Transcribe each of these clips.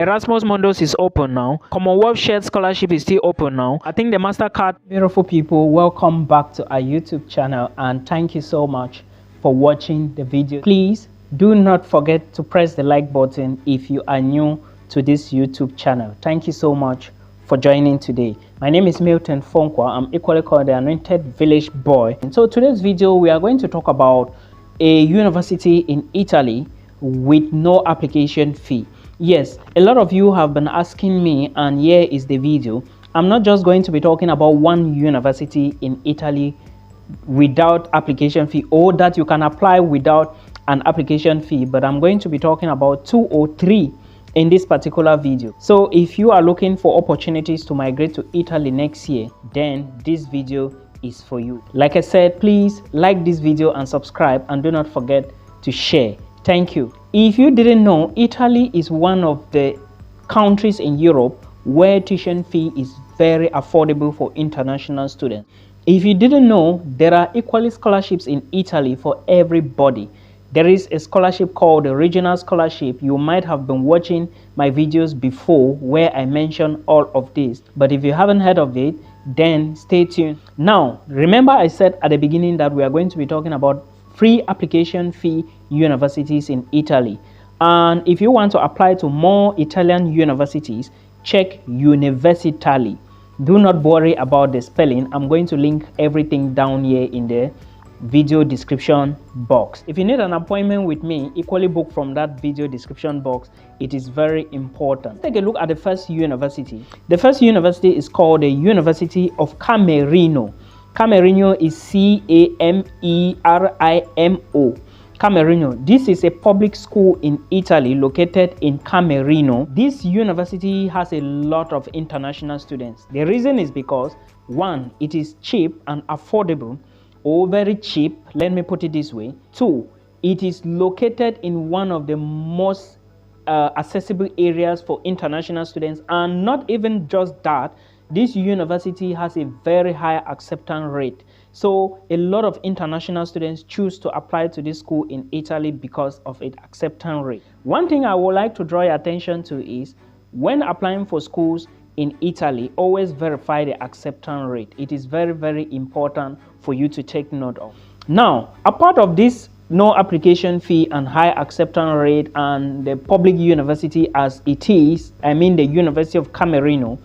Erasmus Mundus is open now. Commonwealth Shared Scholarship is still open now. I think the MasterCard. Beautiful people, welcome back to our YouTube channel and thank you so much for watching the video. Please do not forget to press the like button if you are new to this YouTube channel. Thank you so much for joining today. My name is Milton. I'm equally called the Anointed Village Boy. And so today's video we are going to talk about a university in Italy with no application fee. Yes, a lot of you have been asking me, and here is the video. I'm not just going to be talking about one university in Italy without application fee, or that you can apply without an application fee, but I'm going to be talking about 2 or 3 in this particular video. So if you are looking for opportunities to migrate to Italy next year, then this video is for you. Like I said, please like this video and subscribe, and do not forget to share. Thank you. If you didn't know, Italy is one of the countries in Europe where tuition fee is very affordable for international students. If you didn't know, there are equally scholarships in Italy for everybody. There is a scholarship called the Regional Scholarship. You might have been watching my videos before where I mentioned all of this. But if you haven't heard of it, then stay tuned. Now, remember I said at the beginning that we are going to be talking about free application fee universities in Italy. And if you want to apply to more Italian universities, check Universitali. Do not worry about the spelling. I'm going to link everything down here in the video description box. If you need an appointment with me, equally book from that video description box. It is very important. Take a look at the first university. The first university is called the University of Camerino. Camerino is Camerino. Camerino. This is a public school in Italy located in Camerino. This university has a lot of international students. The reason is because, one, it is cheap and affordable, or very cheap, let me put it this way. 2, it is located in one of the most accessible areas for international students. And not even just that, this university has a very high acceptance rate. So a lot of international students choose to apply to this school in Italy because of its acceptance rate. One thing I would like to draw your attention to is, when applying for schools in Italy, always verify the acceptance rate. It is very, very important for you to take note of. Now, apart of this no application fee and high acceptance rate and the public university as it is, I mean the University of Camerino,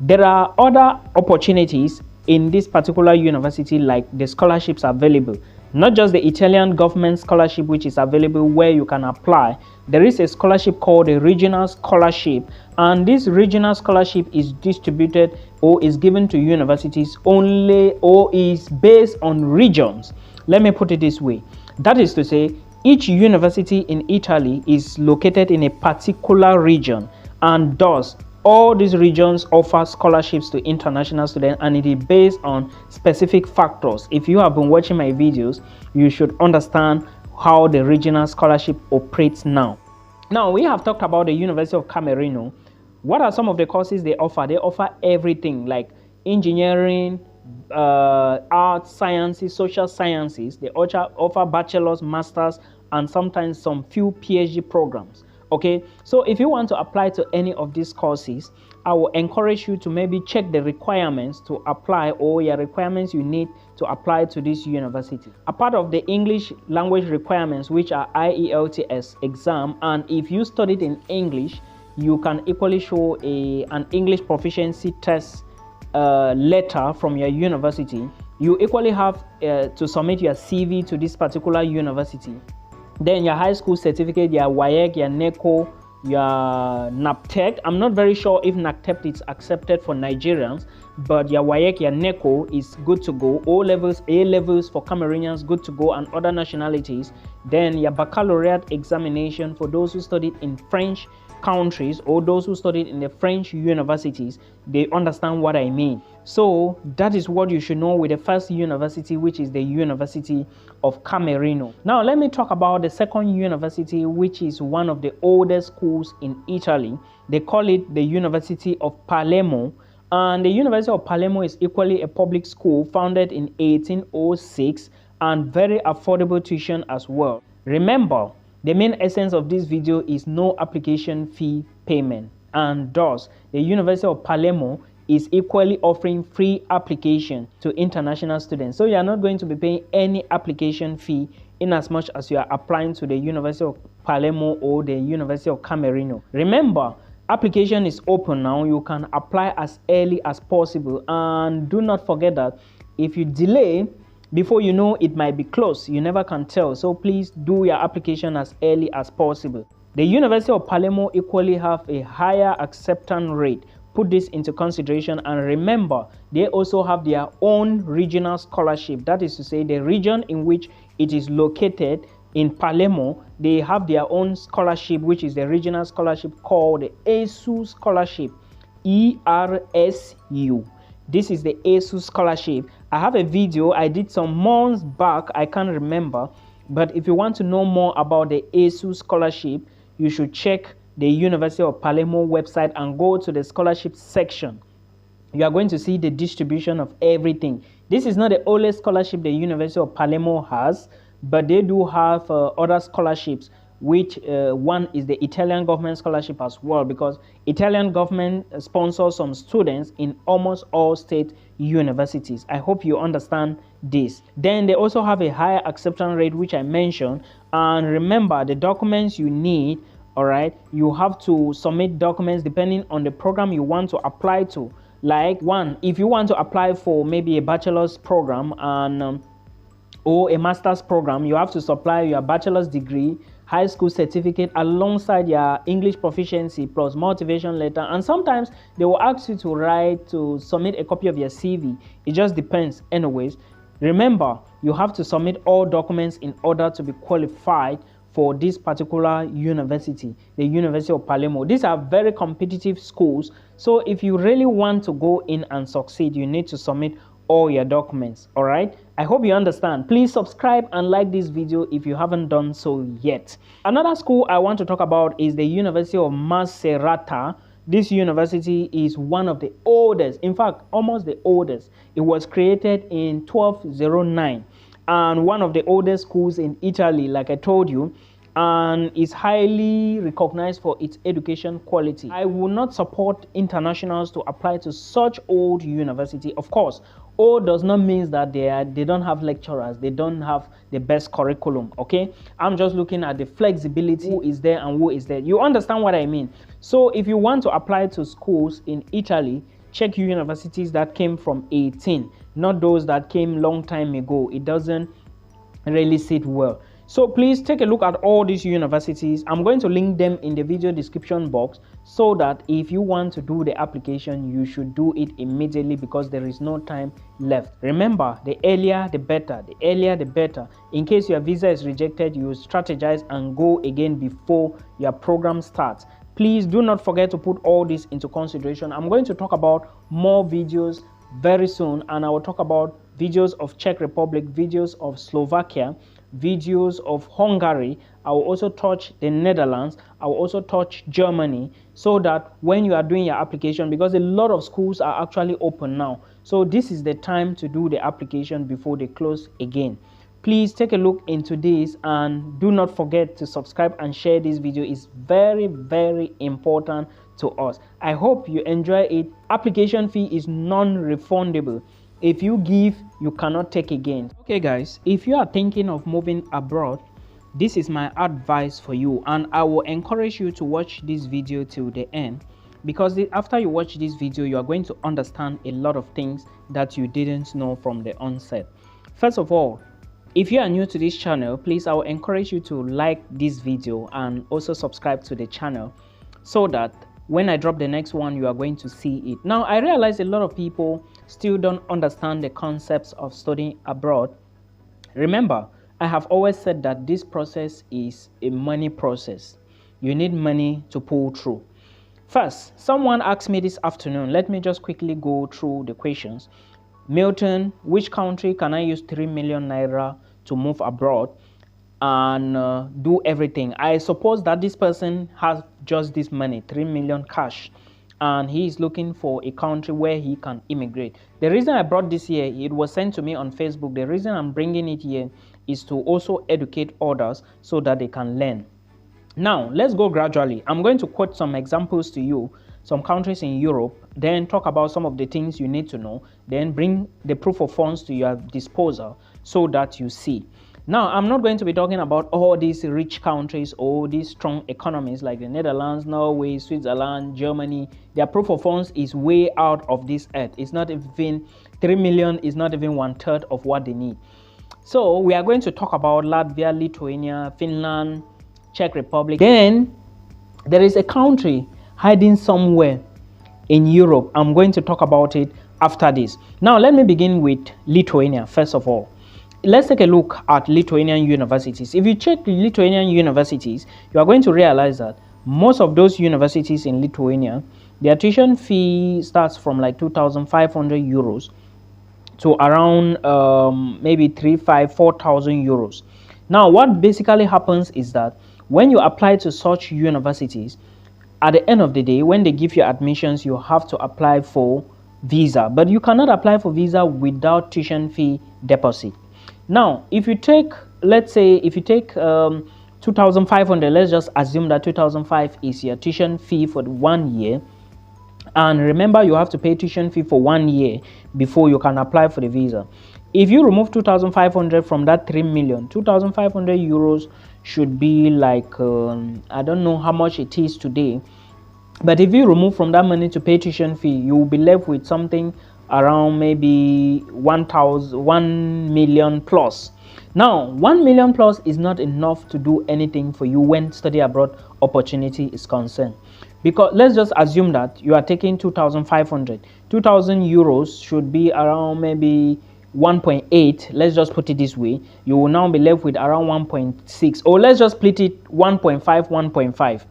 there are other opportunities in this particular university, like the scholarships available. Not just the Italian government scholarship which is available where you can apply. There is a scholarship called a regional scholarship, and this regional scholarship is distributed or is given to universities only, or is based on regions. Let me put it this way. That is to say, each university in Italy is located in a particular region, and thus all these regions offer scholarships to international students, and it is based on specific factors. If you have been watching my videos, you should understand how the regional scholarship operates now. Now, we have talked about the University of Camerino. What are some of the courses they offer? They offer everything like engineering, arts, sciences, social sciences. They offer bachelor's, master's, and sometimes some few PhD programs. Okay, so if you want to apply to any of these courses, I will encourage you to maybe check the requirements to apply, or your requirements you need to apply to this university. A part of the English language requirements, which are IELTS exam, and if you studied in English, you can equally show an English proficiency test letter from your university. You equally have to submit your CV to this particular university. Then your high school certificate, your WAEC, your NECO, your NAPTEP. I'm not very sure if NAPTEP is accepted for Nigerians, but your WAEC, your NECO is good to go. O levels, A levels for Cameroonians, good to go, and other nationalities. Then your baccalaureate examination for those who studied in French countries or those who studied in the French universities, they understand what I mean. So that is what you should know with the first university, which is the University of Camerino. Now let me talk about the second university, which is one of the oldest schools in Italy. They call it the University of Palermo, and the University of Palermo is equally a public school founded in 1806 and very affordable tuition as well. Remember, The main essence of this video is no application fee payment, and thus the University of Palermo is equally offering free application to international students. So you are not going to be paying any application fee in as much as you are applying to the University of Palermo or the University of Camerino. Remember, application is open now. You can apply as early as possible, and do not forget that if you delay, before you know, it might be closed. You never can tell. So please do your application as early as possible. The University of Palermo equally have a higher acceptance rate. Put this into consideration, and remember, they also have their own regional scholarship. That is to say, the region in which it is located in Palermo, they have their own scholarship, which is the regional scholarship called the ESU scholarship, ERSU. This is the ASU scholarship. I have a video I did some months back, I can't remember, but if you want to know more about the ASU scholarship, you should check the University of Palermo website and go to the scholarship section. You are going to see the distribution of everything. This is not the only scholarship the University of Palermo has, but they do have other scholarships, which one is the Italian government scholarship as well, because Italian government sponsors some students in almost all state universities. I hope you understand this. Then they also have a higher acceptance rate, which I mentioned. And remember, the documents you need, all right, you have to submit documents depending on the program you want to apply to. Like, one, if you want to apply for maybe a bachelor's program and or a master's program, you have to supply your bachelor's degree, high school certificate alongside your English proficiency plus motivation letter, and sometimes they will ask you to submit a copy of your CV. It just depends. Anyways, remember, you have to submit all documents in order to be qualified for this particular university, the University of Palermo. These are very competitive schools, so if you really want to go in and succeed, you need to submit all your documents. All right, I hope you understand. Please subscribe and like this video if you haven't done so yet. Another school I want to talk about is the University of Macerata. This university is one of the oldest, in fact almost the oldest. It was created in 1209 and one of the oldest schools in Italy, like I told you, and is highly recognized for its education quality. I will not support internationals to apply to such old university. Of course, old does not mean that they don't have lecturers, they don't have the best curriculum. Okay, I'm just looking at the flexibility, who is there and who is there. You understand what I mean? So if you want to apply to schools in Italy, check universities that came from 18, not those that came long time ago. It doesn't really sit well. So please take a look at all these universities. I'm going to link them in the video description box, so that if you want to do the application, you should do it immediately, because there is no time left. Remember, the earlier the better, the earlier the better. In case your visa is rejected, you strategize and go again before your program starts. Please do not forget to put all this into consideration. I'm going to talk about more videos very soon, and I will talk about videos of Czech Republic, videos of Slovakia, videos of Hungary. I will also touch the Netherlands. I will also touch Germany, so that when you are doing your application, because a lot of schools are actually open now, so this is the time to do the application before they close again. Please take a look into this, and do not forget to subscribe and share this video. It's very, very important to us. I hope you enjoy it. Application fee is non-refundable. If you give, you cannot take again. Okay guys, if you are thinking of moving abroad, this is my advice for you, and I will encourage you to watch this video till the end, because after you watch this video, you are going to understand a lot of things that you didn't know from the onset. First of all, if you are new to this channel, please, I will encourage you to like this video and also subscribe to the channel, so that when I drop the next one, you are going to see it. Now, I realize a lot of people still don't understand the concepts of studying abroad. Remember, I have always said that this process is a money process. You need money to pull through. First, someone asked me this afternoon. Let me just quickly go through the questions. Milton, which country can I use 3 million naira to move abroad and do everything? I suppose that this person has just this money, 3 million cash, and he is looking for a country where he can immigrate. The reason I brought this here, it was sent to me on Facebook. The reason I'm bringing it here is to also educate others so that they can learn. Now, let's go gradually. I'm going to quote some examples to you, some countries in Europe, then talk about some of the things you need to know, then bring the proof of funds to your disposal so that you see. Now, I'm not going to be talking about all these rich countries or these strong economies like the Netherlands, Norway, Switzerland, Germany. Their proof of funds is way out of this earth. It's not even 3 million, is not even 1/3 of what they need. So we are going to talk about Latvia, Lithuania, Finland, Czech Republic. Then there is a country hiding somewhere in Europe. I'm going to talk about it after this. Now let me begin with Lithuania first of all. Let's take a look at Lithuanian universities. If you check Lithuanian universities, you are going to realize that most of those universities in Lithuania, their tuition fee starts from like 2,500 euros to around maybe 4,000 euros. Now what basically happens is that when you apply to such universities, at the end of the day, when they give you admissions, you have to apply for visa, but you cannot apply for visa without tuition fee deposit. Now if you take, let's say if you take 2,500, let's just assume that 2,500 is your tuition fee for 1 year, and remember you have to pay tuition fee for 1 year before you can apply for the visa. If you remove 2,500 from that 3 million, 2,500 euros should be like I don't know how much it is today, but if you remove from that money to pay tuition fee, you will be left with something around maybe 1 million plus. Now 1 million plus is not enough to do anything for you when study abroad opportunity is concerned, because let's just assume that you are taking 2,500. 2,000 euros should be around maybe 1.8. Let's just put it this way. You will now be left with around 1.6, or let's just split it 1.5.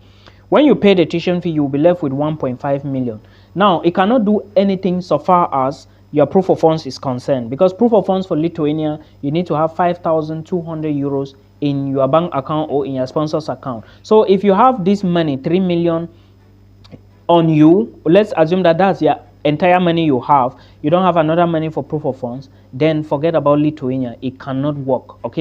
When you pay the tuition fee, you will be left with 1.5 million. Now it cannot do anything so far as your proof of funds is concerned, because proof of funds for Lithuania, you need to have 5,200 euros in your bank account or in your sponsor's account. So if you have this money, 3 million on you, let's assume that that's your entire money you have, you don't have another money for proof of funds, then forget about Lithuania. It cannot work. Okay.